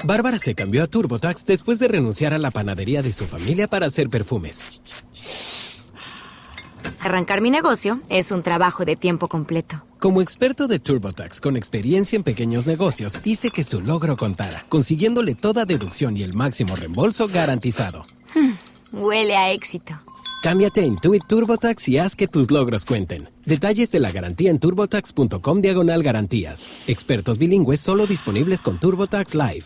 Bárbara se cambió a TurboTax después de renunciar a la panadería de su familia para hacer perfumes. Arrancar mi negocio es un trabajo de tiempo completo. Como experto de TurboTax con experiencia en pequeños negocios, hice que su logro contara, consiguiéndole toda deducción y el máximo reembolso garantizado. Huele a éxito. Cámbiate a Intuit TurboTax y haz que tus logros cuenten. Detalles de la garantía en turbotax.com/garantías. Expertos bilingües solo disponibles con TurboTax Live.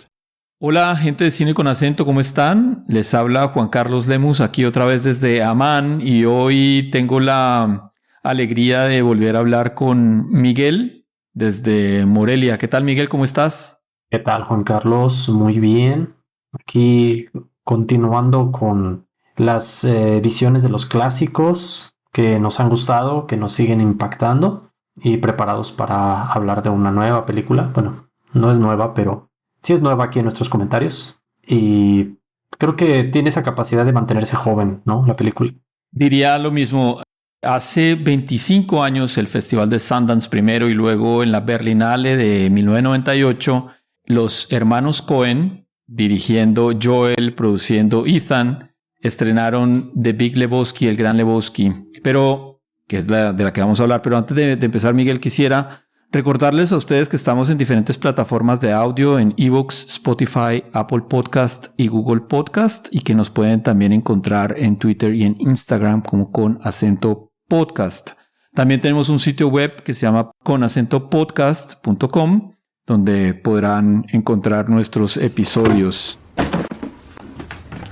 Hola, gente de Cine con Acento, ¿cómo están? Les habla Juan Carlos Lemus, aquí otra vez desde Amán, y hoy tengo la alegría de volver a hablar con Miguel desde Morelia. ¿Qué tal, Miguel? ¿Cómo estás? ¿Qué tal, Juan Carlos? Muy bien. Aquí continuando con las visiones de los clásicos que nos han gustado, que nos siguen impactando y preparados para hablar de una nueva película. Bueno, no es nueva, pero sí es nueva aquí en nuestros comentarios. Y creo que tiene esa capacidad de mantenerse joven, ¿no? La película. Diría lo mismo. Hace 25 años el Festival de Sundance primero y luego en la Berlinale de 1998, los hermanos Coen, dirigiendo Joel, produciendo Ethan, estrenaron The Big Lebowski, El Gran Lebowski, pero que es de la que vamos a hablar. Pero antes de empezar, Miguel, quisiera recordarles a ustedes que estamos en diferentes plataformas de audio, en iVoox, Spotify, Apple Podcast y Google Podcast, y que nos pueden también encontrar en Twitter y en Instagram como Con Acento Podcast. También tenemos un sitio web que se llama conacentopodcast.com, donde podrán encontrar nuestros episodios.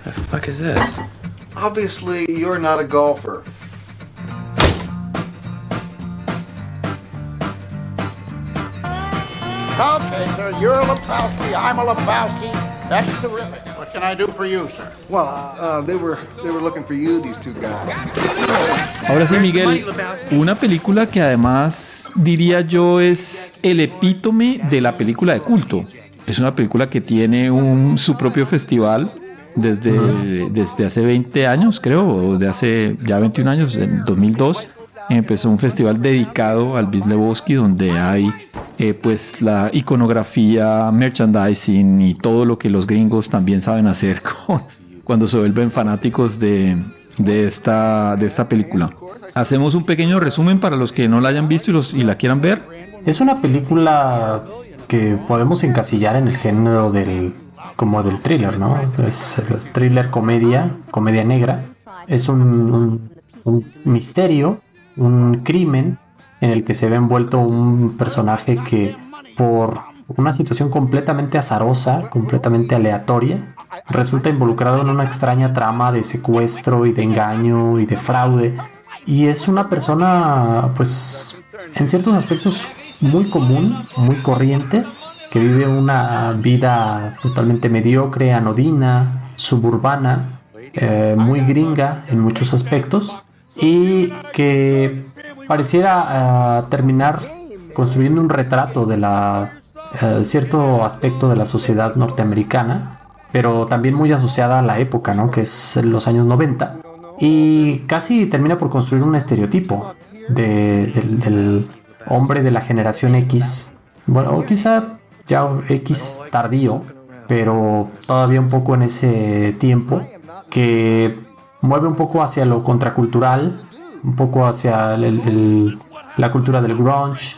The fuck is this? Obviously, you're not a golfer. Okay, sir, you're a Lebowski, I'm a Lebowski. That's terrific. What can I do for you, sir? Well, they were looking for you, these two guys. Ahora sí, Miguel, una película que además diría yo es el epítome de la película de culto. Es una película que tiene su propio festival desde hace 20 años, creo, o de hace ya 21 años, en 2002. Empezó un festival dedicado al Big Lebowski, donde hay pues la iconografía, merchandising y todo lo que los gringos también saben hacer cuando se vuelven fanáticos de esta película. Hacemos un pequeño resumen para los que no la hayan visto y la quieran ver. Es una película que podemos encasillar en el género del thriller, ¿no? Es el thriller comedia negra. Es un misterio, un crimen en el que se ve envuelto un personaje que, por una situación completamente azarosa, completamente aleatoria, resulta involucrado en una extraña trama de secuestro y de engaño y de fraude. Y es una persona, pues, en ciertos aspectos muy común, muy corriente, que vive una vida totalmente mediocre, anodina, suburbana, muy gringa en muchos aspectos, y que pareciera terminar construyendo un retrato de cierto aspecto de la sociedad norteamericana, pero también muy asociada a la época, ¿no? Que es los años 90, y casi termina por construir un estereotipo del hombre de la generación X, bueno, o quizá ya X tardío, pero todavía un poco en ese tiempo, que mueve un poco hacia lo contracultural, un poco hacia la cultura del grunge,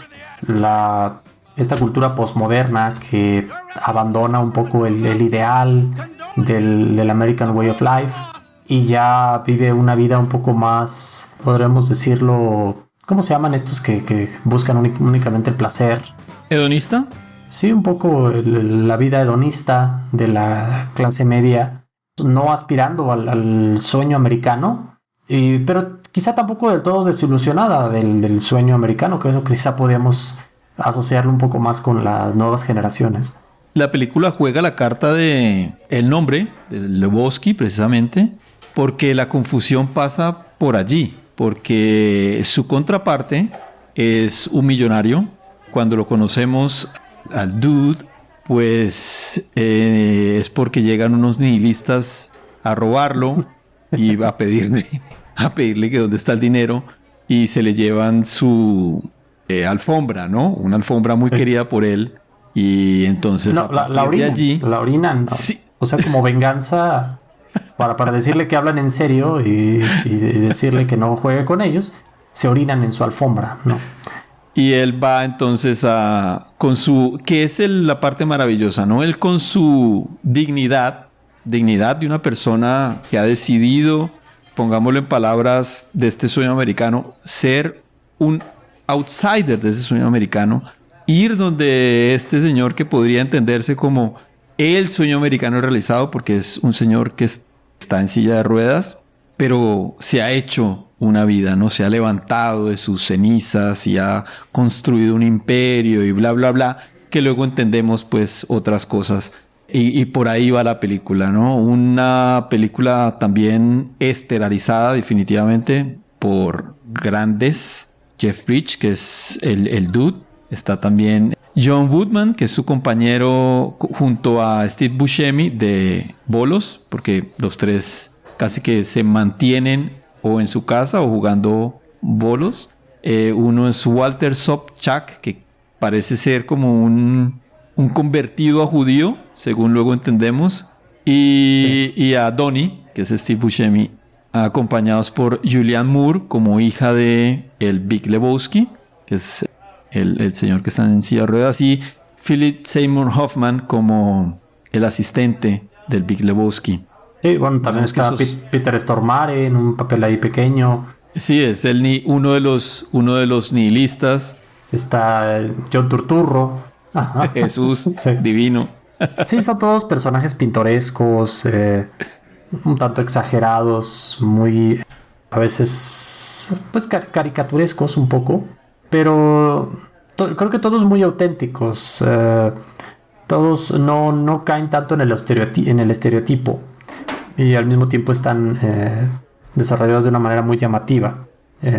esta cultura postmoderna que abandona un poco el ideal del American Way of Life y ya vive una vida un poco más, podríamos decirlo, ¿cómo se llaman estos que buscan únicamente el placer? ¿Hedonista? Sí, un poco la vida hedonista de la clase media, no aspirando al sueño americano, pero quizá tampoco del todo desilusionada del sueño americano, que eso quizá podríamos asociarlo un poco más con las nuevas generaciones. La película juega la carta de el nombre, de Lebowski precisamente, porque la confusión pasa por allí, porque su contraparte es un millonario. Cuando lo conocemos al dude, pues es porque llegan unos nihilistas a robarlo y a pedirle que dónde está el dinero, y se le llevan su alfombra, ¿no? Una alfombra muy querida por él, Y entonces No, a partir de allí, la orinan, ¿no? sí, O sea, como venganza para decirle que hablan en serio y decirle que no juegue con ellos, se orinan en su alfombra, ¿no? y él va entonces con su, que es la parte maravillosa, ¿no? Él con su dignidad de una persona que ha decidido, pongámoslo en palabras de este sueño americano, ser un outsider de ese sueño americano, ir donde este señor que podría entenderse como el sueño americano realizado, porque es un señor que está en silla de ruedas, pero se ha hecho una vida, ¿no? Se ha levantado de sus cenizas y ha construido un imperio y bla, bla, bla, que luego entendemos pues otras cosas. Y por ahí va la película, ¿no? Una película también estelarizada definitivamente por grandes. Jeff Bridges, que es el dude. Está también John Goodman, que es su compañero junto a Steve Buscemi de bolos, porque los tres casi que se mantienen o en su casa o jugando bolos. Uno es Walter Sobchak, que parece ser como un convertido a judío, según luego entendemos, y a Donnie, que es Steve Buscemi, acompañados por Julianne Moore como hija de el Big Lebowski, que es el señor que está en silla de ruedas, y Philip Seymour Hoffman como el asistente del Big Lebowski. Sí, bueno, también está Peter Stormare en un papel ahí pequeño. Sí, es uno de los nihilistas. Está John Turturro. Ajá. Jesús, sí. Divino. Sí, son todos personajes pintorescos, un tanto exagerados, muy, a veces, pues caricaturescos un poco, pero creo que todos muy auténticos. Todos no caen tanto en el estereotipo y al mismo tiempo están desarrollados de una manera muy llamativa,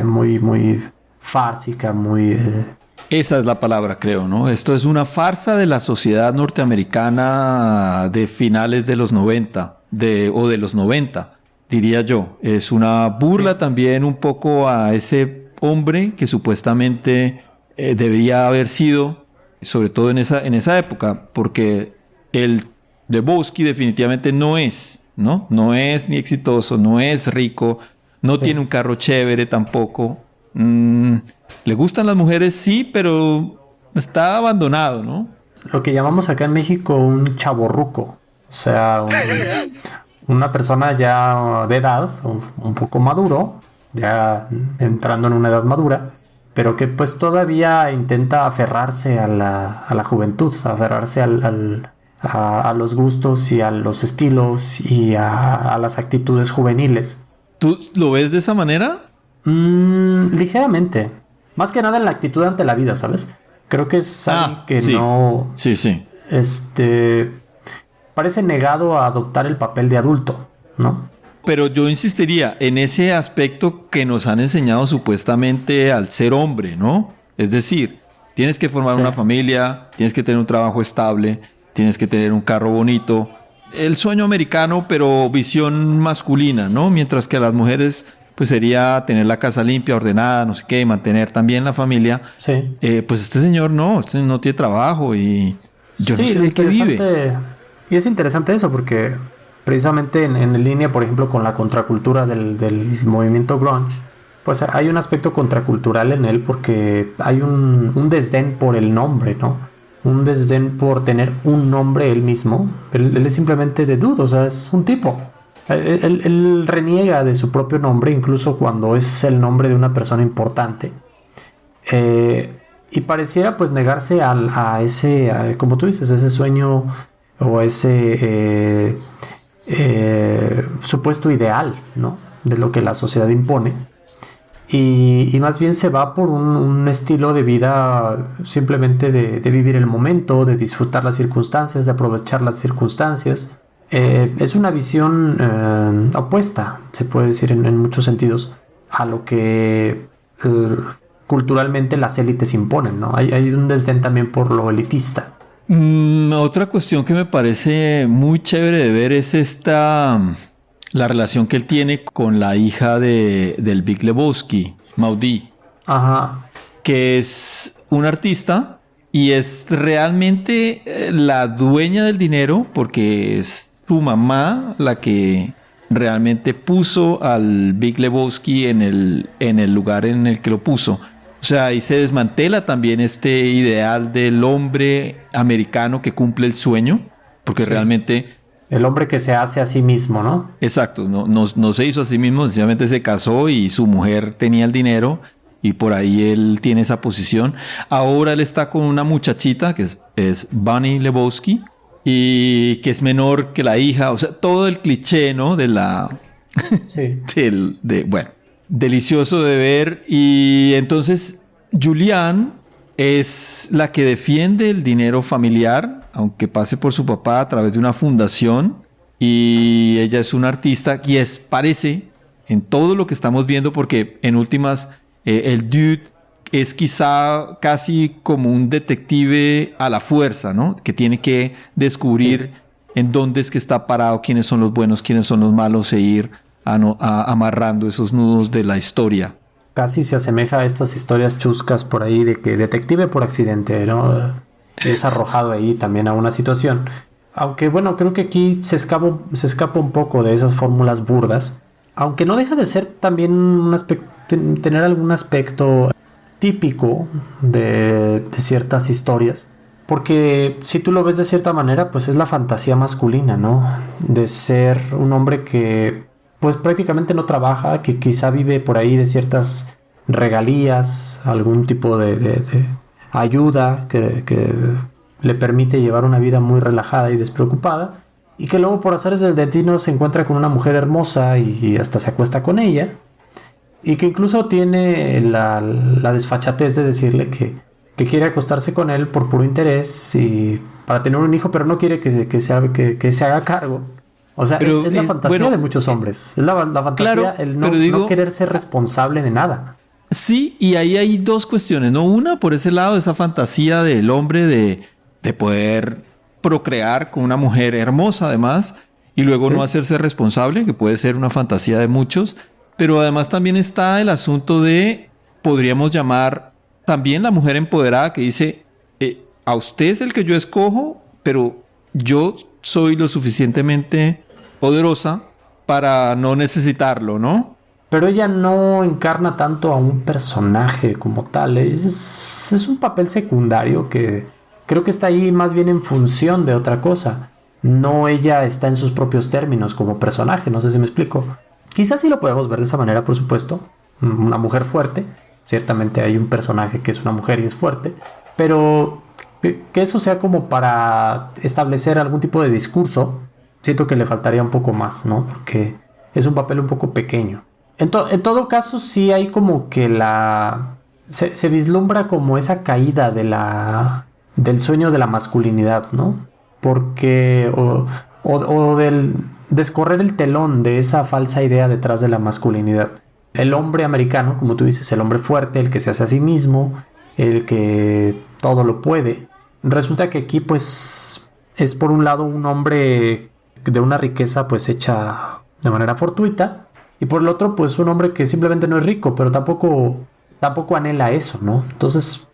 muy fársica, muy... Esa es la palabra, creo, ¿no? Esto es una farsa de la sociedad norteamericana de finales de los 90, o de los 90, diría yo. Es una burla también un poco a ese hombre que supuestamente debería haber sido, sobre todo en esa época, porque el Lebowski definitivamente no es, ¿no? No es ni exitoso, no es rico, no tiene un carro chévere tampoco. Le gustan las mujeres, sí, pero está abandonado, ¿no? Lo que llamamos acá en México un chavorruco, o sea, una persona ya de edad, un poco maduro, ya entrando en una edad madura, pero que pues todavía intenta aferrarse a la juventud, aferrarse a los gustos y a los estilos y a las actitudes juveniles. ¿Tú lo ves de esa manera? Ligeramente. Más que nada en la actitud ante la vida, ¿sabes? Creo que es alguien que sí. no... Sí. Parece negado a adoptar el papel de adulto, ¿no? Pero yo insistiría en ese aspecto que nos han enseñado supuestamente al ser hombre, ¿no? Es decir, tienes que formar una familia, tienes que tener un trabajo estable, tienes que tener un carro bonito. El sueño americano, pero visión masculina, ¿no? Mientras que a las mujeres... pues sería tener la casa limpia, ordenada, no sé qué, mantener también la familia. Sí. Pues este señor no tiene trabajo y yo no sé de qué vive. Y es interesante eso porque precisamente en línea, por ejemplo, con la contracultura del movimiento grunge, pues hay un aspecto contracultural en él porque hay un desdén por el nombre, ¿no? Un desdén por tener un nombre él mismo. Él es simplemente de dude, o sea, es un tipo. Él reniega de su propio nombre, incluso cuando es el nombre de una persona importante. Y pareciera pues negarse a ese, como tú dices, ese sueño o ese supuesto ideal, ¿no? De lo que la sociedad impone. Y más bien se va por un estilo de vida simplemente de vivir el momento, de disfrutar las circunstancias, de aprovechar las circunstancias. Es una visión opuesta, se puede decir en muchos sentidos, a lo que culturalmente las élites imponen, ¿no? Hay un desdén también por lo elitista. Otra cuestión que me parece muy chévere de ver es la relación que él tiene con la hija del Big Lebowski, Maudie, Ajá. que es un artista y es realmente la dueña del dinero porque es su mamá la que realmente puso al Big Lebowski en el lugar en el que lo puso. O sea, ahí se desmantela también este ideal del hombre americano que cumple el sueño, porque realmente... El hombre que se hace a sí mismo, ¿no? Exacto, no se hizo a sí mismo, sencillamente se casó y su mujer tenía el dinero y por ahí él tiene esa posición. Ahora él está con una muchachita que es Bunny Lebowski y que es menor que la hija, o sea, todo el cliché, ¿no? De la... Sí. Bueno, delicioso de ver. Y entonces Julianne es la que defiende el dinero familiar, aunque pase por su papá a través de una fundación, y ella es una artista y parece en todo lo que estamos viendo, porque en últimas el dude es quizá casi como un detective a la fuerza, ¿no? Que tiene que descubrir en dónde es que está parado, quiénes son los buenos, quiénes son los malos, e ir amarrando esos nudos de la historia. Casi se asemeja a estas historias chuscas por ahí de que detective por accidente, ¿no? Es arrojado ahí también a una situación. Aunque bueno, creo que aquí se escapa un poco de esas fórmulas burdas. Aunque no deja de ser también tener algún aspecto típico de ciertas historias. Porque si tú lo ves de cierta manera, pues es la fantasía masculina, ¿no? De ser un hombre que pues prácticamente no trabaja, que quizá vive por ahí de ciertas regalías, algún tipo de ayuda que le permite llevar una vida muy relajada y despreocupada, y que luego por azares del destino se encuentra con una mujer hermosa y hasta se acuesta con ella, y que incluso tiene la desfachatez de decirle que quiere acostarse con él por puro interés y para tener un hijo, pero no quiere que se haga cargo. O sea, es la fantasía de muchos hombres. Es la fantasía, claro, el no querer ser responsable de nada. Sí, y ahí hay dos cuestiones, ¿no? Una, por ese lado, esa fantasía del hombre de poder procrear con una mujer hermosa, además, y luego no hacerse responsable, que puede ser una fantasía de muchos. Pero además también está el asunto de, podríamos llamar también la mujer empoderada que dice, a usted es el que yo escojo, pero yo soy lo suficientemente poderosa para no necesitarlo, ¿no? Pero ella no encarna tanto a un personaje como tal. Es un papel secundario que creo que está ahí más bien en función de otra cosa. No ella está en sus propios términos como personaje, no sé si me explico. Quizás sí lo podemos ver de esa manera, por supuesto. Una mujer fuerte. Ciertamente hay un personaje que es una mujer y es fuerte. Pero que eso sea como para establecer algún tipo de discurso, siento que le faltaría un poco más, ¿no? Porque es un papel un poco pequeño. En todo caso, sí hay como que se vislumbra como esa caída del sueño de la masculinidad, ¿no? Porque o del descorrer el telón de esa falsa idea detrás de la masculinidad. El hombre americano, como tú dices, el hombre fuerte, el que se hace a sí mismo, el que todo lo puede. Resulta que aquí pues es por un lado un hombre de una riqueza pues hecha de manera fortuita, y por el otro pues un hombre que simplemente no es rico, pero tampoco anhela eso, ¿no? Entonces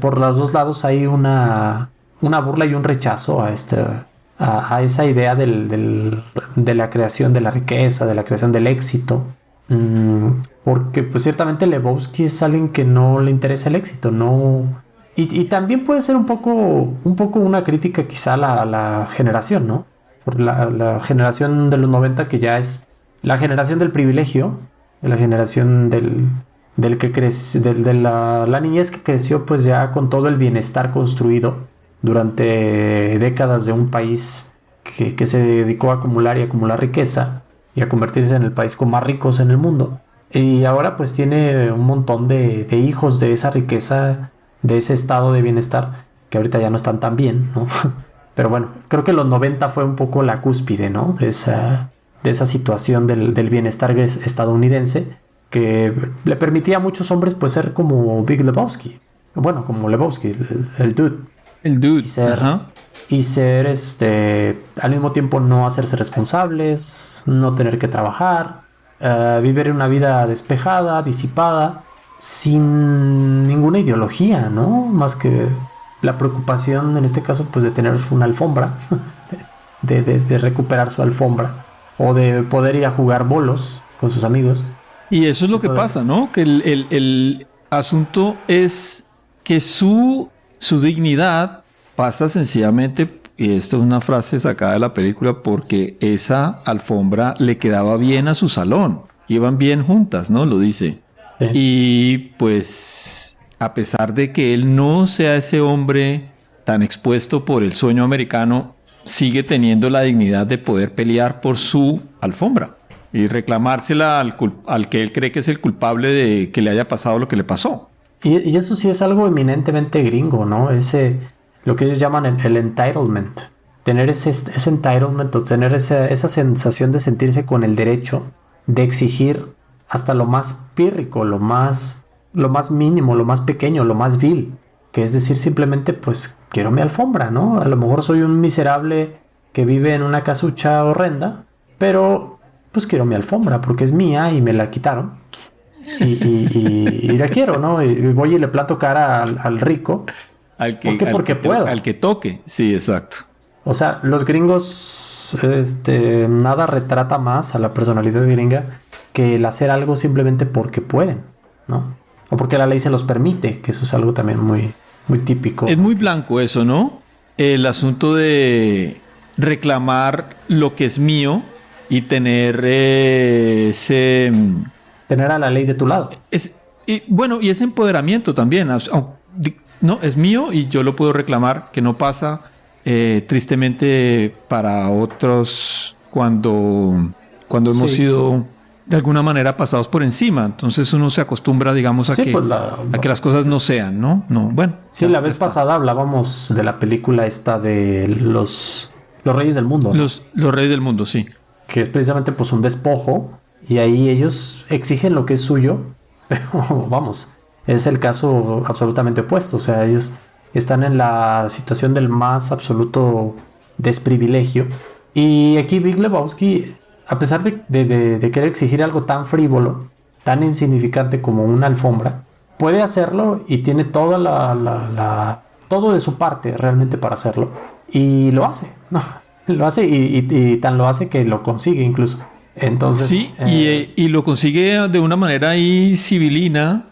por los dos lados hay una burla y un rechazo a esa idea de la creación de la riqueza, de la creación del éxito. Porque pues ciertamente Lebowski es alguien que no le interesa el éxito, no. Y también puede ser un poco una crítica quizá a la generación, ¿no? Por la generación de los 90, que ya es la generación del privilegio, la generación del que crece, de la niñez que creció pues ya con todo el bienestar construido durante décadas de un país que se dedicó a acumular y acumular riqueza y a convertirse en el país con más ricos en el mundo. Y ahora pues tiene un montón de hijos de esa riqueza, de ese estado de bienestar, que ahorita ya no están tan bien, ¿no? Pero bueno, creo que los 90 fue un poco la cúspide, ¿no? De esa situación del bienestar estadounidense, que le permitía a muchos hombres pues ser como Big Lebowski. Bueno, como Lebowski, el dude. El dude. Y ser al mismo tiempo no hacerse responsables, no tener que trabajar, vivir una vida despejada, disipada, sin ninguna ideología, ¿no? Más que la preocupación en este caso pues de tener una alfombra, de recuperar su alfombra o de poder ir a jugar bolos con sus amigos. Y eso es lo que pasa, ¿no? Que el asunto es que su dignidad pasa sencillamente, y esto es una frase sacada de la película, porque esa alfombra le quedaba bien a su salón. Iban bien juntas, ¿no? Lo dice. Sí. Y pues, a pesar de que él no sea ese hombre tan expuesto por el sueño americano, sigue teniendo la dignidad de poder pelear por su alfombra y reclamársela al que él cree que es el culpable de que le haya pasado lo que le pasó. Y eso sí es algo eminentemente gringo, ¿no? Lo que ellos llaman el entitlement. Tener ese entitlement o tener esa sensación de sentirse con el derecho de exigir hasta lo más pírrico, lo más mínimo, lo más pequeño, lo más vil. Que es decir, simplemente, pues, quiero mi alfombra, ¿no? A lo mejor soy un miserable que vive en una casucha horrenda, pero, pues, quiero mi alfombra porque es mía y me la quitaron. Y la quiero, ¿no? Y voy y le planto cara al rico. Porque puedo. Al que toque, sí, exacto. O sea, los gringos, nada retrata más a la personalidad gringa que el hacer algo simplemente porque pueden, ¿no? O porque la ley se los permite, que eso es algo también muy, muy típico. Es muy blanco eso, ¿no? El asunto de reclamar lo que es mío y tener tener a la ley de tu lado. Y ese empoderamiento también. No, es mío y yo lo puedo reclamar, que no pasa tristemente para otros cuando hemos sido de alguna manera pasados por encima. Entonces uno se acostumbra, digamos, a que las cosas no sean, ¿no? Bueno. Sí, la vez pasada hablábamos de la película esta de los Reyes del Mundo, ¿no? Los Reyes del Mundo, sí. Que es precisamente pues un despojo y ahí ellos exigen lo que es suyo, pero vamos, es el caso absolutamente opuesto. O sea, ellos están en la situación del más absoluto desprivilegio. Y aquí Big Lebowski, a pesar de querer exigir algo tan frívolo, tan insignificante como una alfombra, puede hacerlo y tiene toda todo de su parte realmente para hacerlo. Y lo hace, ¿no? Lo hace y tan lo hace que lo consigue incluso. Entonces, sí, y lo consigue de una manera ahí civilina,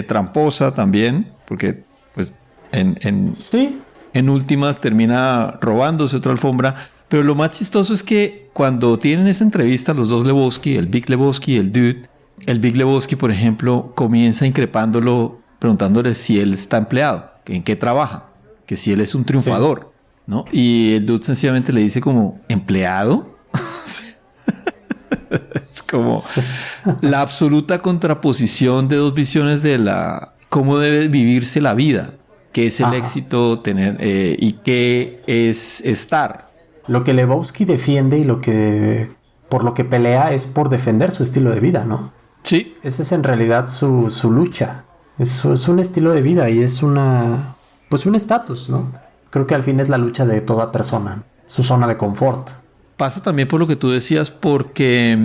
tramposa también, porque pues en últimas termina robándose otra alfombra. Pero lo más chistoso es que cuando tienen esa entrevista los dos Lebowski, el Big Lebowski y el Dude, el Big Lebowski, por ejemplo, comienza increpándolo, preguntándole si él está empleado, en qué trabaja, que si él es un triunfador, ¿no? Y el Dude sencillamente le dice como, ¿empleado? Es como la absoluta contraposición de dos visiones de cómo debe vivirse la vida, qué es el éxito, tener y qué es estar. Lo que Lebowski defiende y por lo que pelea es por defender su estilo de vida, ¿no? Sí. Esa es en realidad su lucha. Es un estilo de vida y es un estatus, ¿no? Creo que al fin es la lucha de toda persona, su zona de confort. Pasa también por lo que tú decías, porque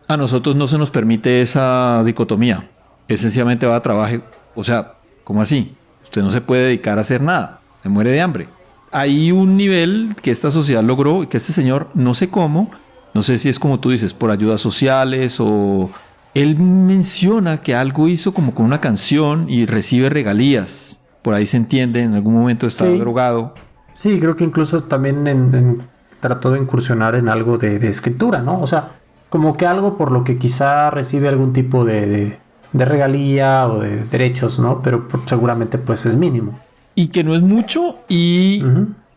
a nosotros no se nos permite esa dicotomía. Esencialmente va a trabajar, o sea, ¿cómo así? Usted no se puede dedicar a hacer nada, se muere de hambre. Hay un nivel que esta sociedad logró y que este señor, no sé cómo, no sé si es como tú dices, por ayudas sociales o... Él menciona que algo hizo como con una canción y recibe regalías. Por ahí se entiende, en algún momento está drogado. Sí, creo que incluso también trató de incursionar en algo de escritura, ¿no? O sea, como que algo por lo que quizá recibe algún tipo de regalía o de derechos, ¿no? Pero seguramente pues es mínimo. Y que no es mucho y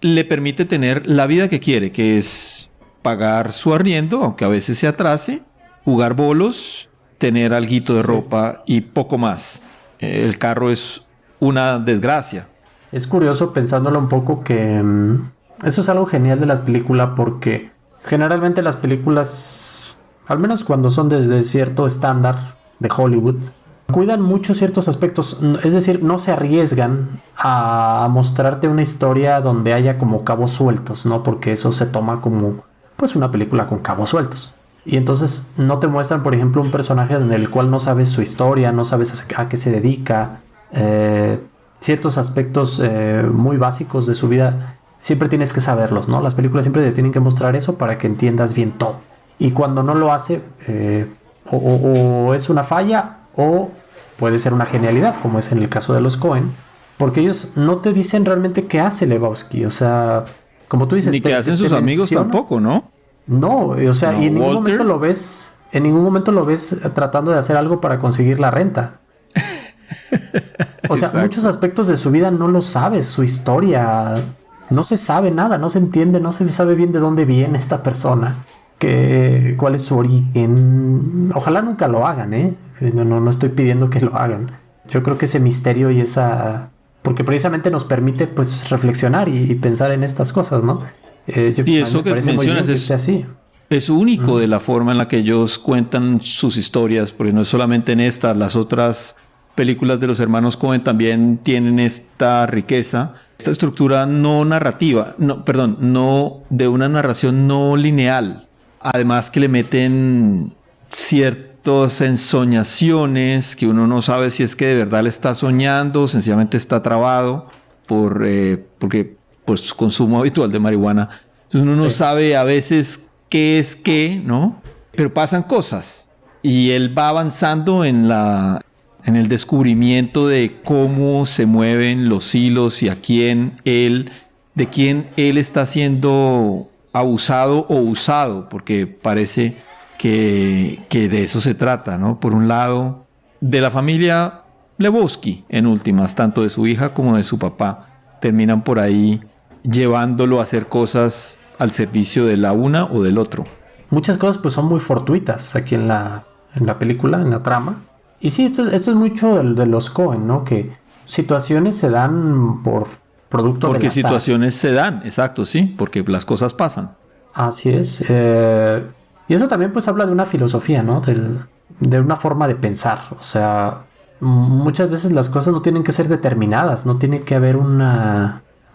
le permite tener la vida que quiere, que es pagar su arriendo, aunque a veces se atrase, jugar bolos, tener alguito de ropa y poco más. El carro es una desgracia. Es curioso pensándolo un poco que eso es algo genial de las películas, porque generalmente las películas, al menos cuando son desde cierto estándar de Hollywood, cuidan mucho ciertos aspectos, es decir, no se arriesgan a mostrarte una historia donde haya como cabos sueltos, ¿no? Porque eso se toma como pues una película con cabos sueltos. Y entonces no te muestran, por ejemplo, un personaje en el cual no sabes su historia, no sabes a qué se dedica, ciertos aspectos muy básicos de su vida, siempre tienes que saberlos, ¿no? Las películas siempre te tienen que mostrar eso para que entiendas bien todo. Y cuando no lo hace, o es una falla o puede ser una genialidad, como es en el caso de los Coen, porque ellos no te dicen realmente qué hace Lebowski. O sea, como tú dices... Ni qué hacen sus amigos tampoco, ¿no? No, o sea, No, y en ningún Walter. momento lo ves... En ningún momento lo ves tratando de hacer algo para conseguir la renta. O sea, Exacto. muchos aspectos de su vida no lo sabes, su historia, no se sabe nada, no se entiende, no se sabe bien de dónde viene esta persona, cuál es su origen. Ojalá nunca lo hagan, ¿eh? No estoy pidiendo que lo hagan. Yo creo que ese misterio y esa... Porque precisamente nos permite, pues, reflexionar y pensar en estas cosas, ¿no? Y eso que mencionas es... así. Es único de la forma en la que ellos cuentan sus historias, porque no es solamente en estas, las otras películas de los hermanos Coen también tienen esta riqueza, esta estructura no narrativa, no de una narración no lineal. Además que le meten ciertas ensoñaciones que uno no sabe si es que de verdad le está soñando o sencillamente está trabado porque pues consumo habitual de marihuana. Entonces uno no sabe a veces qué es qué, ¿no? Pero pasan cosas y él va avanzando en el descubrimiento de cómo se mueven los hilos y de quién él está siendo abusado o usado, porque parece que de eso se trata, ¿no? Por un lado, de la familia Lebowski, en últimas, tanto de su hija como de su papá, terminan por ahí llevándolo a hacer cosas al servicio de la una o del otro. Muchas cosas pues son muy fortuitas aquí en la película, en la trama. Y sí, esto es mucho de los Coen, ¿no? Que situaciones se dan por producto del Porque azar. situaciones se dan, exacto, sí, porque las cosas pasan. Así es. Y eso también pues habla de una filosofía, ¿no? De una forma de pensar. O sea, muchas veces las cosas no tienen que ser determinadas, no tiene que haber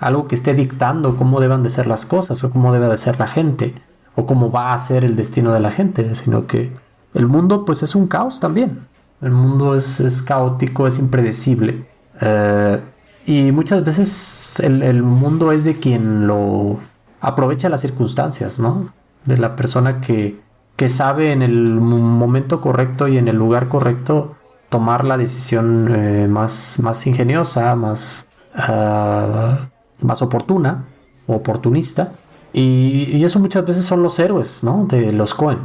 algo que esté dictando cómo deban de ser las cosas o cómo debe de ser la gente o cómo va a ser el destino de la gente, sino que el mundo pues es un caos también. El mundo es caótico, es impredecible. Y muchas veces el mundo es de quien lo aprovecha las circunstancias, ¿no? De la persona que sabe en el momento correcto y en el lugar correcto tomar la decisión más ingeniosa, más oportuna, oportunista. Y eso muchas veces son los héroes, ¿no? De los Coen.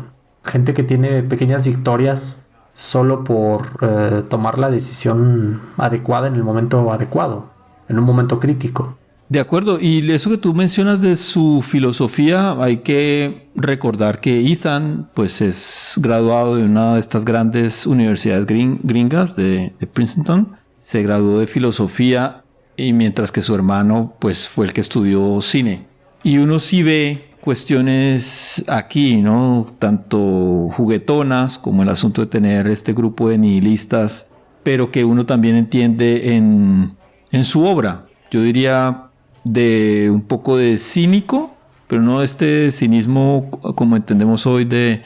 Gente que tiene pequeñas victorias solo por tomar la decisión adecuada en el momento adecuado, en un momento crítico. De acuerdo, y eso que tú mencionas de su filosofía, hay que recordar que Ethan pues es graduado de una de estas grandes universidades gringas de Princeton, se graduó de filosofía y mientras que su hermano pues fue el que estudió cine. Y uno sí ve cuestiones aquí, ¿no? Tanto juguetonas como el asunto de tener este grupo de nihilistas, pero que uno también entiende en su obra. Yo diría de un poco de cínico, pero no este cinismo como entendemos hoy de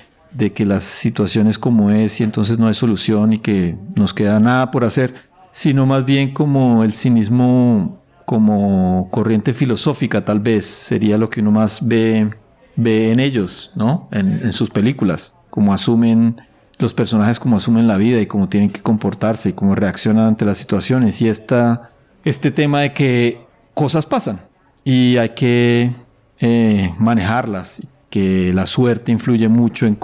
que las situaciones como es y entonces no hay solución y que nos queda nada por hacer, sino más bien como el cinismo como corriente filosófica, tal vez sería lo que uno más ve en ellos, ¿no? En sus películas, como asumen los personajes, como asumen la vida y cómo tienen que comportarse y cómo reaccionan ante las situaciones, y este tema de que cosas pasan y hay que manejarlas, que la suerte influye mucho en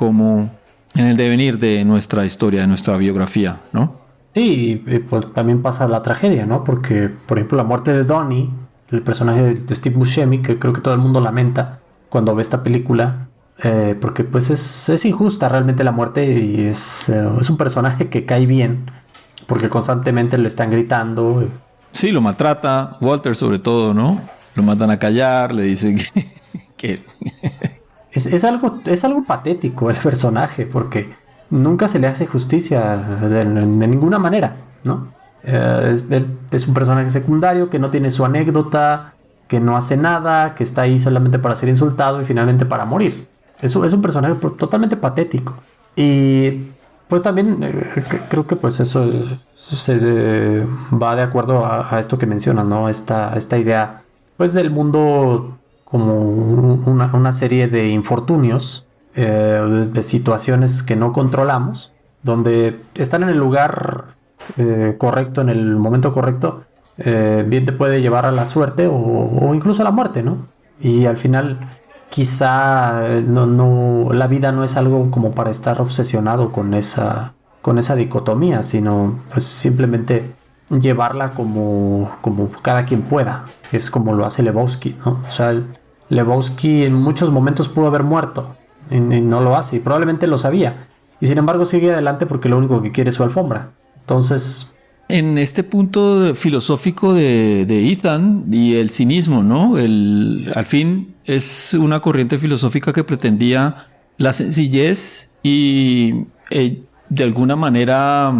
el devenir de nuestra historia, de nuestra biografía, ¿no? Sí, pues también pasa la tragedia, ¿no? Porque, por ejemplo, la muerte de Donnie, el personaje de Steve Buscemi, que creo que todo el mundo lamenta cuando ve esta película, porque pues es injusta realmente la muerte y es un personaje que cae bien, porque constantemente le están gritando. Sí, lo maltrata, Walter sobre todo, ¿no? Lo mandan a callar, le dicen que... Es algo patético el personaje, porque nunca se le hace justicia de ninguna manera, ¿no? Es un personaje secundario que no tiene su anécdota, que no hace nada, que está ahí solamente para ser insultado y finalmente para morir. Es un personaje totalmente patético. Y Pues también creo que pues eso va de acuerdo a esto que mencionas, ¿no? Esta idea pues del mundo como una serie de infortunios, de situaciones que no controlamos, donde están en el lugar correcto, en el momento correcto, bien te puede llevar a la suerte o incluso a la muerte, ¿no? Y al final quizá la vida no es algo como para estar obsesionado con esa dicotomía, sino pues simplemente llevarla como cada quien pueda. Es como lo hace Lebowski, ¿no? O sea, Lebowski en muchos momentos pudo haber muerto y no lo hace, y probablemente lo sabía. Y sin embargo sigue adelante porque lo único que quiere es su alfombra. Entonces... En este punto filosófico de Ethan y el cinismo, ¿no? Al fin es una corriente filosófica que pretendía la sencillez y de alguna manera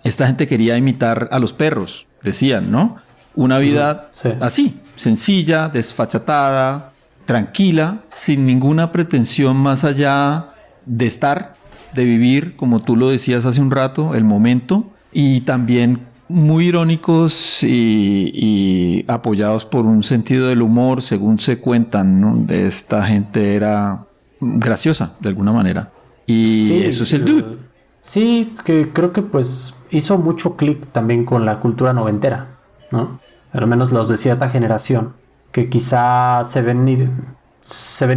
esta gente quería imitar a los perros, decían, ¿no? Una vida así, sencilla, desfachatada, tranquila, sin ninguna pretensión más allá de estar, de vivir, como tú lo decías hace un rato, el momento, y también muy irónicos y apoyados por un sentido del humor, según se cuentan, ¿no? De esta gente era graciosa, de alguna manera. Y sí, eso es el Dude. Sí, que creo que pues hizo mucho clic también con la cultura noventera, ¿no? Al menos los de cierta generación, que quizá se ven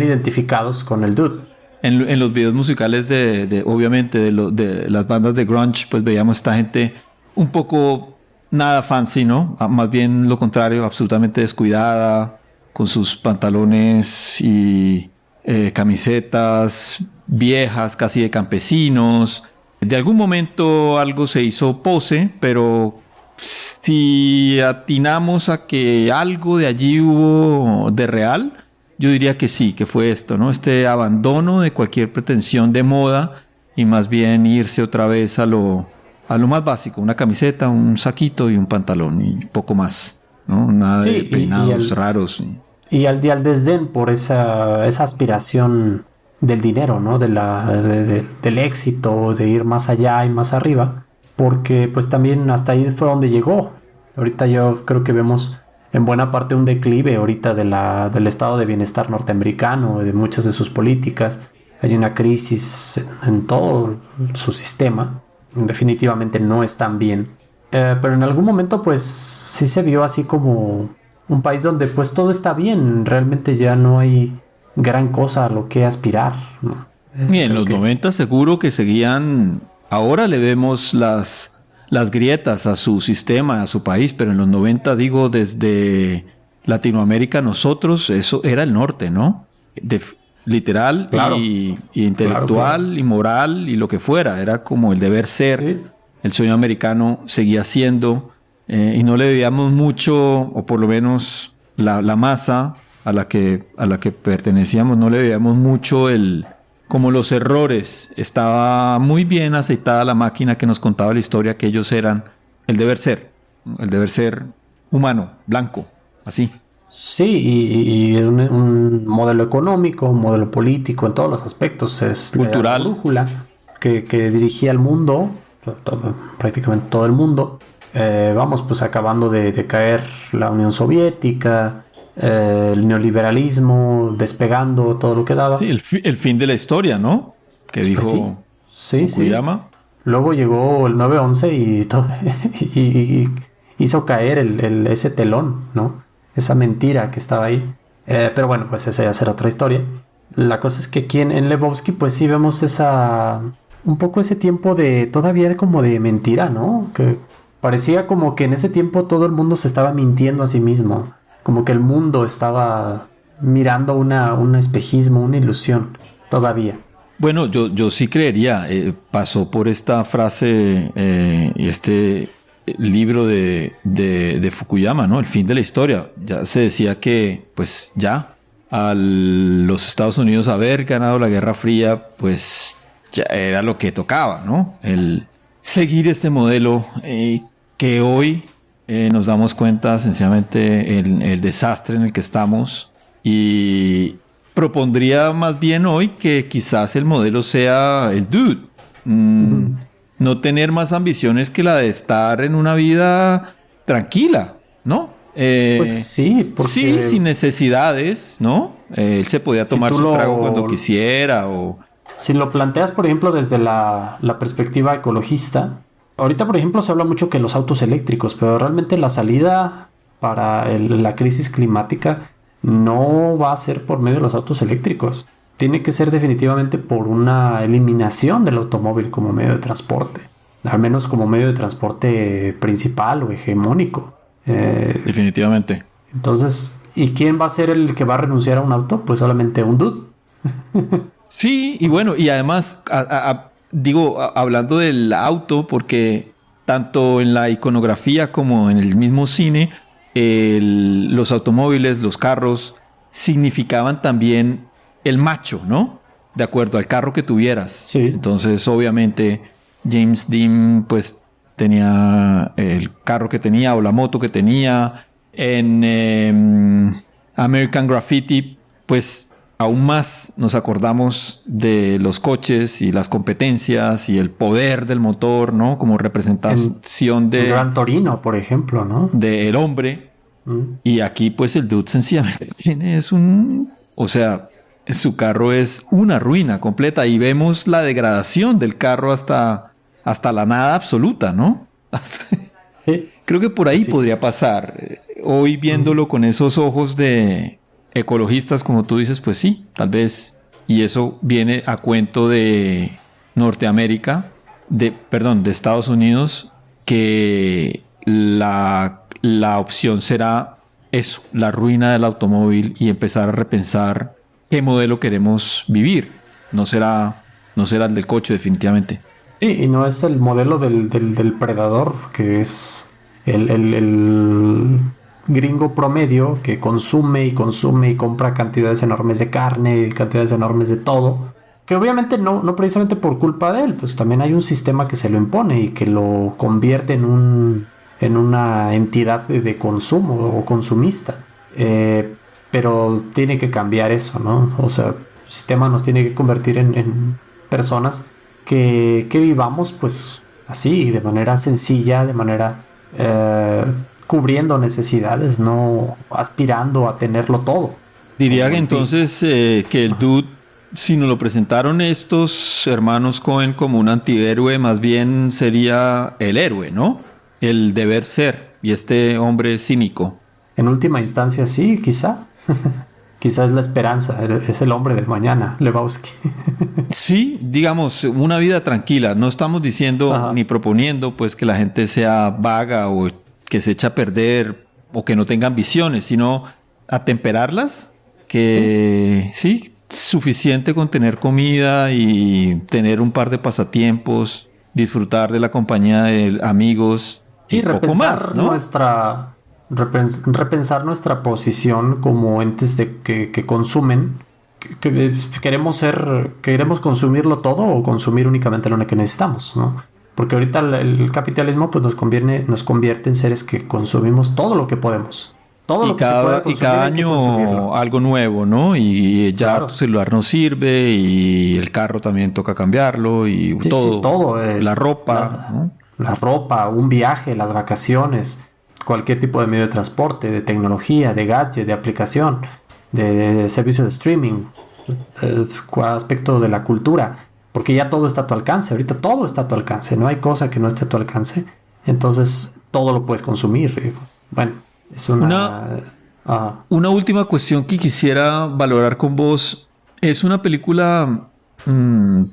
identificados con el Dude. En los videos musicales obviamente de las bandas de grunge, pues veíamos esta gente un poco nada fancy, ¿no? Más bien lo contrario, absolutamente descuidada, con sus pantalones y camisetas viejas, casi de campesinos. De algún momento algo se hizo pose, pero si atinamos a que algo de allí hubo de real, yo diría que sí, que fue esto, ¿no? Este abandono de cualquier pretensión de moda y más bien irse otra vez a lo más básico, una camiseta, un saquito y un pantalón y poco más, ¿no? Nada de peinados raros. Y al desdén por esa aspiración del dinero, ¿no? Del éxito, de ir más allá y más arriba, porque pues también hasta ahí fue donde llegó. Ahorita yo creo que vemos en buena parte un declive ahorita del estado de bienestar norteamericano, de muchas de sus políticas. Hay una crisis en todo su sistema. Definitivamente no están bien. Pero en algún momento pues sí se vio así como un país donde pues todo está bien. Realmente ya no hay gran cosa a lo que aspirar, ¿no? Y en los 90 seguro que seguían. Ahora le vemos las grietas a su sistema, a su país, pero en los 90, digo, desde Latinoamérica, nosotros, eso era el norte, ¿no? Literal, claro. y intelectual, claro. Y moral, y lo que fuera, era como el deber ser. Sí. El sueño americano seguía siendo, y no le veíamos mucho, o por lo menos la masa a la que pertenecíamos, no le veíamos mucho como los errores. Estaba muy bien aceitada la máquina que nos contaba la historia, que ellos eran el deber ser humano, blanco, así. Sí, y un modelo económico, un modelo político, en todos los aspectos. Es cultural. La brújula que dirigía el mundo, prácticamente todo el mundo. Vamos, pues acabando de caer la Unión Soviética, el neoliberalismo despegando todo lo que daba. Sí, el fin de la historia, ¿no? Que dijo Fukuyama. Sí. Luego llegó el 9/11 y todo, y hizo caer ese telón, ¿no? Esa mentira que estaba ahí. Pero bueno, pues esa ya será otra historia. La cosa es que aquí en Lebowski pues sí vemos un poco ese tiempo todavía como de mentira, ¿no? Que parecía como que en ese tiempo todo el mundo se estaba mintiendo a sí mismo. Como que el mundo estaba mirando un espejismo, una ilusión, todavía. Bueno, yo sí creería, pasó por esta frase, este libro de Fukuyama, ¿no? El fin de la historia. Ya se decía que, pues ya, a los Estados Unidos haber ganado la Guerra Fría, pues ya era lo que tocaba, ¿no? El seguir este modelo que hoy nos damos cuenta sencillamente el desastre en el que estamos, y propondría más bien hoy que quizás el modelo sea el Dude, No tener más ambiciones que la de estar en una vida tranquila, ¿no? Pues sí, porque... Sí, sin necesidades, ¿no? Él se podía tomar su trago cuando quisiera o... Si lo planteas, por ejemplo, desde la perspectiva ecologista, ahorita, por ejemplo, se habla mucho que los autos eléctricos, pero realmente la salida para la crisis climática no va a ser por medio de los autos eléctricos. Tiene que ser definitivamente por una eliminación del automóvil como medio de transporte, al menos como medio de transporte principal o hegemónico. Definitivamente. Entonces, ¿y quién va a ser el que va a renunciar a un auto? Pues solamente un dude. Sí, y bueno, y además, hablando del auto, porque tanto en la iconografía como en el mismo cine, los automóviles, los carros, significaban también el macho, ¿no? De acuerdo al carro que tuvieras. Sí. Entonces, obviamente, James Dean, pues, tenía el carro que tenía o la moto que tenía. En American Graffiti, pues, aún más nos acordamos de los coches y las competencias y el poder del motor, ¿no? Como representación de... Gran Torino, por ejemplo, ¿no? Del hombre. Y aquí, pues, el dude sencillamente su carro es una ruina completa y vemos la degradación del carro hasta la nada absoluta, ¿no? Sí. Creo que por ahí Sí. podría pasar. Hoy viéndolo con esos ojos de ecologistas, como tú dices, pues sí, tal vez. Y eso viene a cuento de Norteamérica, de Estados Unidos, que la opción será eso, la ruina del automóvil y empezar a repensar qué modelo queremos vivir. No será el del coche, definitivamente. Sí, y no es el modelo del predador, que es el gringo promedio que consume y compra cantidades enormes de carne, cantidades enormes de todo, que obviamente no precisamente por culpa de él, pues también hay un sistema que se lo impone y que lo convierte en una entidad de consumo o consumista. Pero tiene que cambiar eso, ¿no? O sea, el sistema nos tiene que convertir en personas que vivamos pues así, de manera sencilla, de manera cubriendo necesidades, no aspirando a tenerlo todo. Diría que entonces que el dude, si nos lo presentaron estos hermanos Cohen como un antihéroe, más bien sería el héroe, ¿no? El deber ser, y este hombre cínico. En última instancia, sí, quizá. Quizá es la esperanza, es el hombre del mañana, Lebowski. Sí, digamos, una vida tranquila. No estamos diciendo ni proponiendo pues que la gente sea vaga o que se echa a perder o que no tenga ambiciones, sino atemperarlas, que sí, suficiente con tener comida y tener un par de pasatiempos, disfrutar de la compañía de amigos. Sí, y poco más, ¿no? repensar nuestra posición como entes que consumen. ¿Queremos consumirlo todo o consumir únicamente lo que necesitamos, ¿no? Porque ahorita el capitalismo pues nos convierte en seres que consumimos todo lo que podemos. Todo lo que se pueda consumir, y cada año algo nuevo, ¿no? Y ya claro, tu celular no sirve y el carro también toca cambiarlo y sí, todo. Sí, todo la ropa, ¿no? La ropa, un viaje, las vacaciones, cualquier tipo de medio de transporte, de tecnología, de gadget, de aplicación, de servicio de streaming, aspecto de la cultura, porque ya todo está a tu alcance. Ahorita todo está a tu alcance, no hay cosa que no esté a tu alcance. Entonces todo lo puedes consumir. Bueno, es una última cuestión que quisiera valorar con vos. Es una película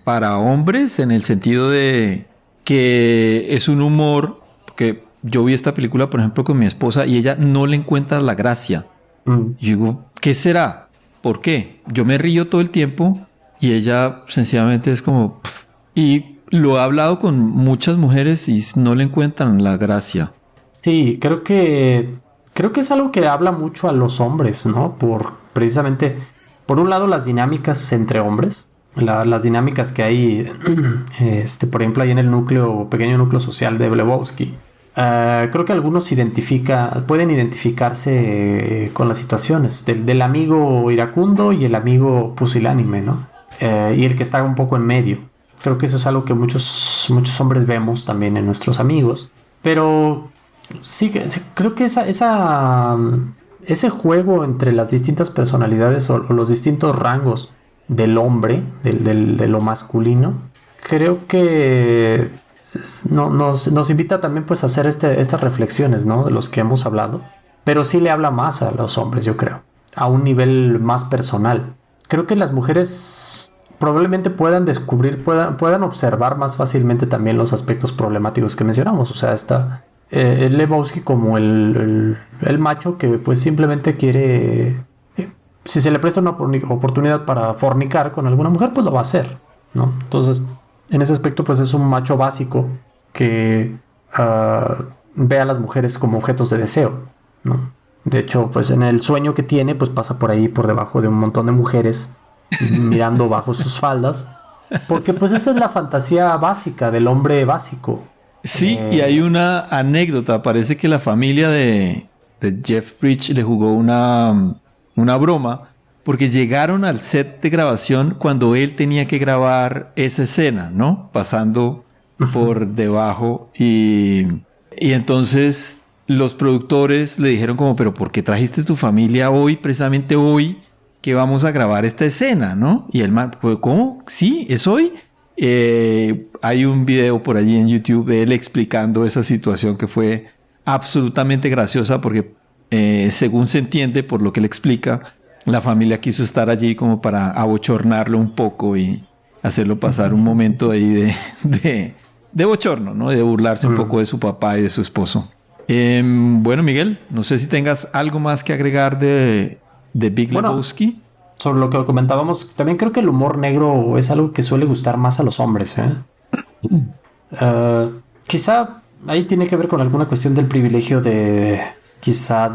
para hombres en el sentido de que es un humor, porque yo vi esta película, por ejemplo, con mi esposa y ella no le encuentra la gracia. Y digo, ¿qué será? ¿Por qué? Yo me río todo el tiempo y ella sencillamente es como... Pff, y lo he hablado con muchas mujeres y no le encuentran la gracia. Sí, creo que es algo que habla mucho a los hombres, ¿no? Precisamente, por un lado, las dinámicas entre hombres, las dinámicas que hay, por ejemplo, ahí en el pequeño núcleo social de Lebowski. Creo que algunos pueden identificarse con las situaciones del amigo iracundo y el amigo pusilánime, ¿no? Y el que está un poco en medio. Creo que eso es algo que muchos hombres vemos también en nuestros amigos. Pero sí, creo que ese juego entre las distintas personalidades o los distintos rangos del hombre, de lo masculino, creo que nos invita también pues a hacer estas reflexiones, ¿no? De los que hemos hablado. Pero sí le habla más a los hombres, yo creo, a un nivel más personal. Creo que las mujeres probablemente puedan descubrir, puedan observar más fácilmente también los aspectos problemáticos que mencionamos. O sea, está Lebowski como el macho que pues simplemente quiere, si se le presta una oportunidad para fornicar con alguna mujer, pues lo va a hacer, ¿no? Entonces, en ese aspecto pues es un macho básico que ve a las mujeres como objetos de deseo, ¿no? De hecho, pues en el sueño que tiene, pues pasa por ahí, por debajo de un montón de mujeres, mirando bajo sus faldas, porque pues esa es la fantasía básica del hombre básico. Sí, y hay una anécdota. Parece que la familia de Jeff Bridges le jugó una broma, porque llegaron al set de grabación cuando él tenía que grabar esa escena, ¿no? Pasando por debajo y entonces los productores le dijeron como, pero ¿por qué trajiste tu familia hoy, precisamente hoy, que vamos a grabar esta escena, ¿no? Y el man, pues, ¿cómo? ¿Sí? ¿Es hoy? Hay un video por allí en YouTube de él explicando esa situación que fue absolutamente graciosa porque según se entiende por lo que él explica, la familia quiso estar allí como para abochornarlo un poco y hacerlo pasar un momento ahí de bochorno, ¿no? De burlarse un poco de su papá y de su esposo. Bueno, Miguel, no sé si tengas algo más que agregar de Big Lebowski. Sobre lo que comentábamos, también creo que el humor negro es algo que suele gustar más a los hombres, ¿eh? Quizá ahí tiene que ver con alguna cuestión del privilegio de estar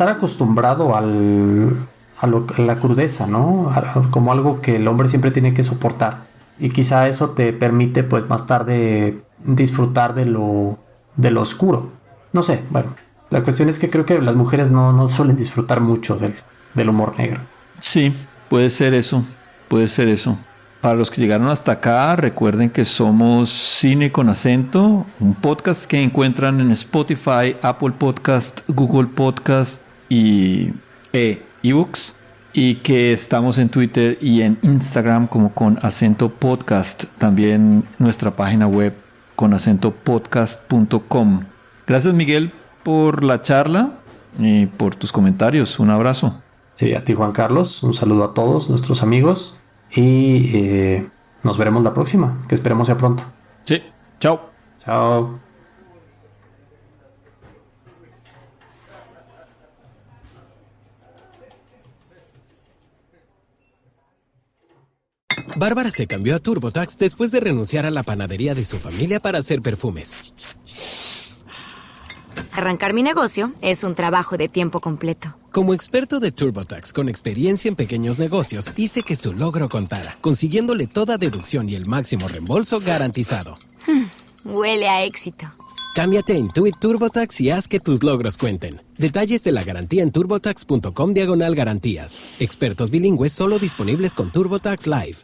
acostumbrado a la crudeza, ¿no? Como algo que el hombre siempre tiene que soportar. Y quizá eso te permite, pues, más tarde disfrutar de lo oscuro. No sé, bueno. La cuestión es que creo que las mujeres no suelen disfrutar mucho del humor negro. Sí, puede ser eso. Para los que llegaron hasta acá, recuerden que somos Cine con Acento, un podcast que encuentran en Spotify, Apple Podcast, Google Podcast y eBooks, y que estamos en Twitter y en Instagram como Con Acento Podcast, también nuestra página web conacentopodcast.com. Gracias, Miguel, por la charla y por tus comentarios. Un abrazo. Sí, a ti, Juan Carlos. Un saludo a todos nuestros amigos y nos veremos la próxima, que esperemos sea pronto. Sí, chao. Chao. Bárbara se cambió a TurboTax después de renunciar a la panadería de su familia para hacer perfumes. Arrancar mi negocio es un trabajo de tiempo completo. Como experto de TurboTax con experiencia en pequeños negocios, hice que su logro contara, consiguiéndole toda deducción y el máximo reembolso garantizado. Huele a éxito. Cámbiate a Intuit TurboTax y haz que tus logros cuenten. Detalles de la garantía en turbotax.com/garantías. Expertos bilingües solo disponibles con TurboTax Live.